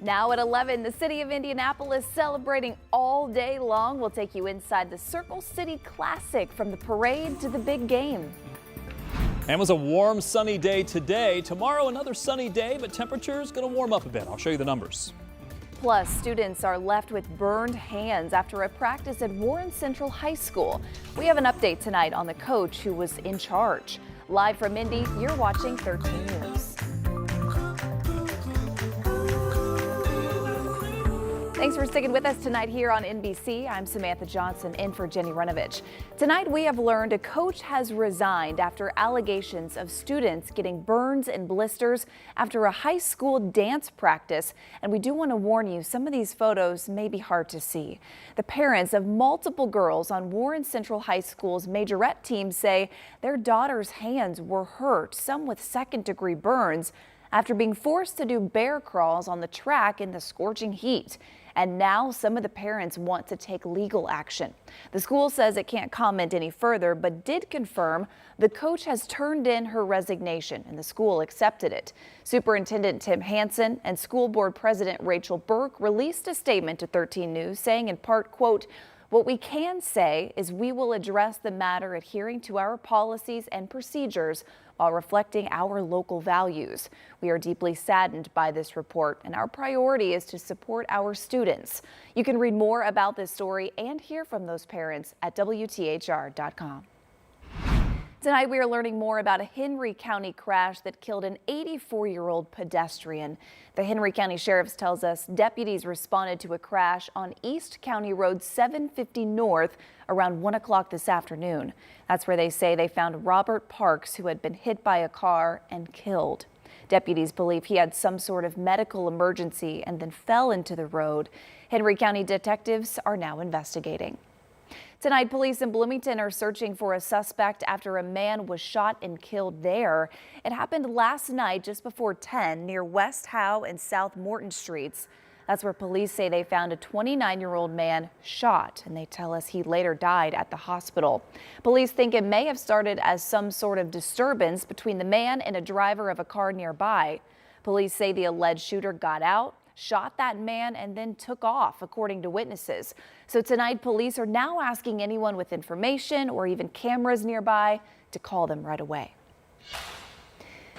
Now at 11, the city of Indianapolis celebrating all day long. We'll take you inside the Circle City Classic from the parade to the big game. And it was a warm, sunny day today. Tomorrow, another sunny day, but temperature is going to warm up a bit. I'll show you the numbers. Plus, students are left with burned hands after a practice at Warren Central High School. We have an update tonight on the coach who was in charge. Live from Indy, you're watching 13 News. Thanks for sticking with us tonight here on NBC. I'm Samantha Johnson in for Jenny Runovich. Tonight we have learned a coach has resigned after allegations of students getting burns and blisters after a high school dance practice. And we do want to warn you, some of these photos may be hard to see. The parents of multiple girls on Warren Central High School's majorette team say their daughter's hands were hurt, some with second-degree burns, after being forced to do bear crawls on the track in the scorching heat. And now some of the parents want to take legal action. The school says it can't comment any further, but did confirm the coach has turned in her resignation and the school accepted it. Superintendent Tim Hansen and school board president Rachel Burke released a statement to 13 News saying in part, quote, "What we can say is we will address the matter adhering to our policies and procedures while reflecting our local values. We are deeply saddened by this report, and our priority is to support our students." You can read more about this story and hear from those parents at WTHR.com. Tonight we are learning more about a Henry County crash that killed an 84-year-old pedestrian. The Henry County Sheriff's tells us deputies responded to a crash on East County Road 750 North around 1 o'clock this afternoon. That's where they say they found Robert Parks, who had been hit by a car and killed. Deputies believe he had some sort of medical emergency and then fell into the road. Henry County detectives are now investigating. Tonight, police in Bloomington are searching for a suspect after a man was shot and killed there. It happened last night just before 10 near West Howe and South Morton Streets. That's where police say they found a 29-year-old man shot, and they tell us he later died at the hospital. Police think it may have started as some sort of disturbance between the man and a driver of a car nearby. Police say the alleged shooter got out, shot that man, and then took off, according to witnesses. So tonight, police are now asking anyone with information or even cameras nearby to call them right away.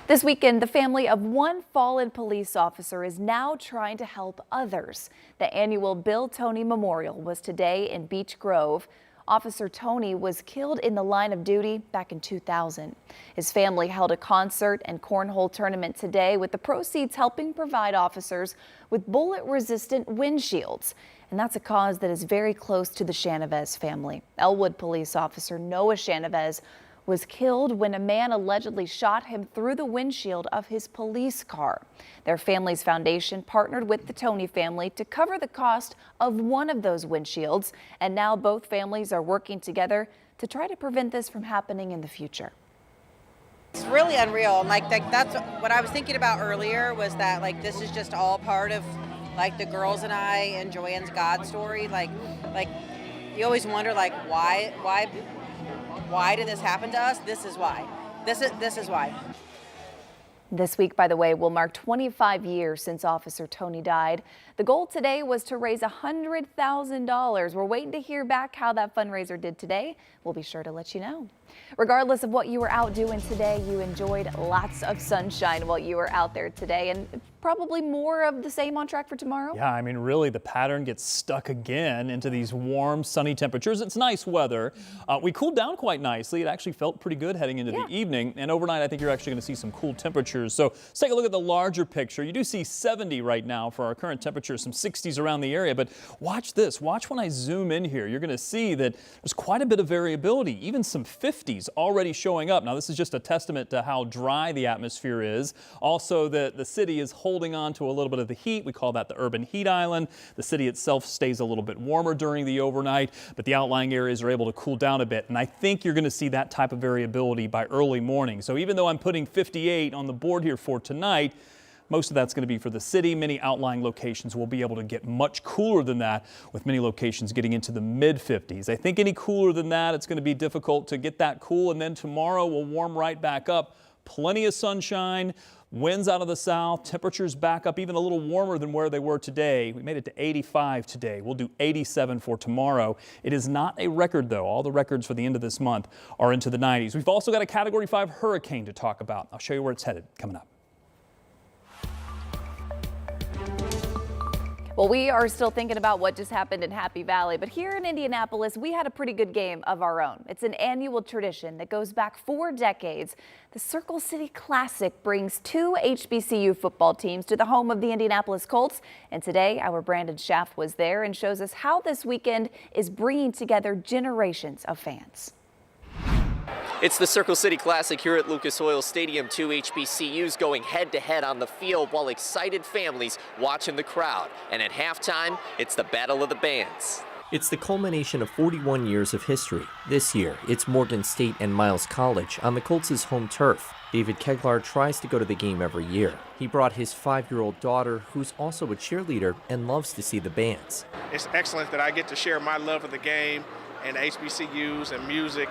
This weekend, the family of one fallen police officer is now trying to help others. The annual Bill Toney Memorial was today in Beech Grove. Officer Toney was killed in the line of duty back in 2000. His family held a concert and cornhole tournament today with the proceeds helping provide officers with bullet-resistant windshields. And that's a cause that is very close to the Chanovez family. Elwood police officer Noah Chanovez was killed when a man allegedly shot him through the windshield of his police car. Their family's foundation partnered with the Toney family to cover the cost of one of those windshields, and now both families are working together to try to prevent this from happening in the future. It's really unreal. That's what I was thinking about earlier, was that this is just all part of the girls and I and Joanne's God story. Like you always wonder why did this happen to us? This is why. This is why. This week, by the way, will mark 25 years since Officer Toney died. The goal today was to raise $100,000. We're waiting to hear back how that fundraiser did today. We'll be sure to let you know. Regardless of what you were out doing today, you enjoyed lots of sunshine while you were out there today, and probably more of the same on track for tomorrow. Yeah, I mean, really, the pattern gets stuck again into these warm, sunny temperatures. It's nice weather. We cooled down quite nicely. It actually felt pretty good heading into the evening. And overnight, I think you're actually going to see some cool temperatures. So let's take a look at the larger picture. You do see 70 right now for our current temperature, some 60s around the area. But watch this. Watch when I zoom in here. You're going to see that there's quite a bit of variability, even some 50s already showing up. Now, this is just a testament to how dry the atmosphere is. Also, the city is holding on to a little bit of the heat. We call that the urban heat island. The city itself stays a little bit warmer during the overnight, but the outlying areas are able to cool down a bit. And I think you're going to see that type of variability by early morning. So even though I'm putting 58 on the board here for tonight, most of that's going to be for the city. Many outlying locations will be able to get much cooler than that, with many locations getting into the mid-50s. I think any cooler than that, it's going to be difficult to get that cool. And then tomorrow will warm right back up. Plenty of sunshine. Winds out of the south, temperatures back up even a little warmer than where they were today. We made it to 85 today. We'll do 87 for tomorrow. It is not a record though. All the records for the end of this month are into the 90s. We've also got a Category 5 hurricane to talk about. I'll show you where it's headed coming up. Well, we are still thinking about what just happened in Happy Valley, but here in Indianapolis, we had a pretty good game of our own. It's an annual tradition that goes back 4 decades. The Circle City Classic brings 2 HBCU football teams to the home of the Indianapolis Colts. And today, our Brandon Schaff was there and shows us how this weekend is bringing together generations of fans. It's the Circle City Classic here at Lucas Oil Stadium. 2 HBCUs going head-to-head on the field while excited families watching the crowd. And at halftime, it's the Battle of the Bands. It's the culmination of 41 years of history. This year, it's Morgan State and Miles College on the Colts' home turf. David Keglar tries to go to the game every year. He brought his 5-year-old daughter, who's also a cheerleader and loves to see the bands. It's excellent that I get to share my love of the game and HBCUs and music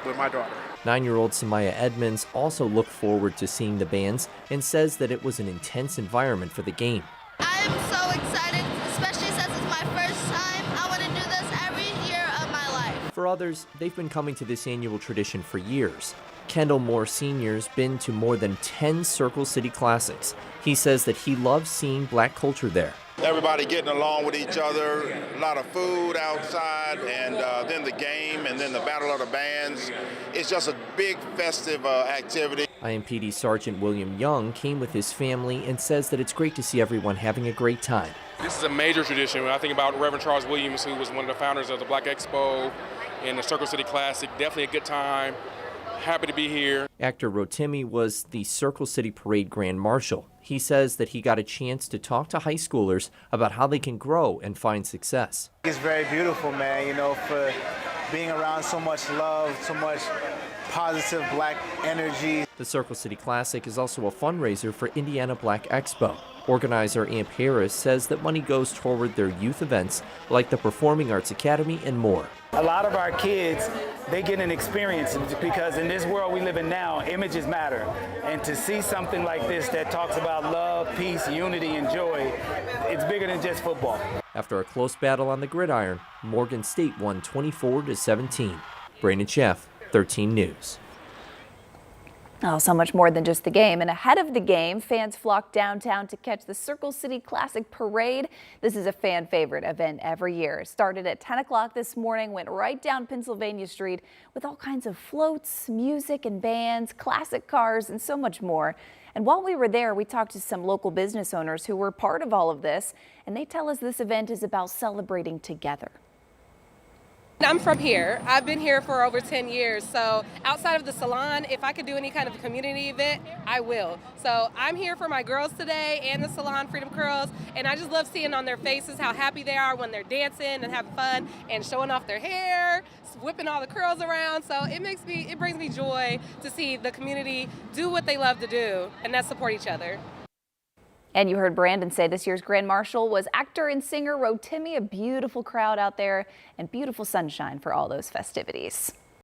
with my daughter. 9-year-old Samaya Edmonds also looked forward to seeing the bands and says that it was an intense environment for the game. I'm so excited, especially since it's my first time. I want to do this every year of my life. For others, they've been coming to this annual tradition for years. Kendall Moore Sr.'s been to more than 10 Circle City Classics. He says that he loves seeing black culture there. Everybody getting along with each other, a lot of food outside, and then the game, and then the Battle of the Bands. It's just a big festive activity. IMPD Sergeant William Young came with his family and says that it's great to see everyone having a great time. This is a major tradition. When I think about Reverend Charles Williams, who was one of the founders of the Black Expo and the Circle City Classic, definitely a good time. Happy to be here. Actor Rotimi was the Circle City Parade Grand Marshal. He says that he got a chance to talk to high schoolers about how they can grow and find success. It's very beautiful, man, you know, for being around so much love, so much positive black energy. The Circle City Classic is also a fundraiser for Indiana Black Expo. Organizer Amp Harris says that money goes toward their youth events like the Performing Arts Academy and more. A lot of our kids, they get an experience because in this world we live in now, images matter. And to see something like this that talks about love, peace, unity, and joy, it's bigger than just football. After a close battle on the gridiron, Morgan State won 24-17. Brandon Schaff, 13 News. Oh, so much more than just the game. And ahead of the game, fans flocked downtown to catch the Circle City Classic Parade. This is a fan favorite event every year. It started at 10 o'clock this morning, went right down Pennsylvania Street with all kinds of floats, music and bands, classic cars, and so much more. And while we were there, we talked to some local business owners who were part of all of this, and they tell us this event is about celebrating together. I'm from here. I've been here for over 10 years. So outside of the salon, if I could do any kind of community event, I will. So I'm here for my girls today and the salon Freedom Curls. And I just love seeing on their faces how happy they are when they're dancing and having fun and showing off their hair, whipping all the curls around. So it brings me joy to see the community do what they love to do, and that's support each other. And you heard Brandon say this year's Grand Marshal was actor and singer Rotimi. A beautiful crowd out there and beautiful sunshine for all those festivities.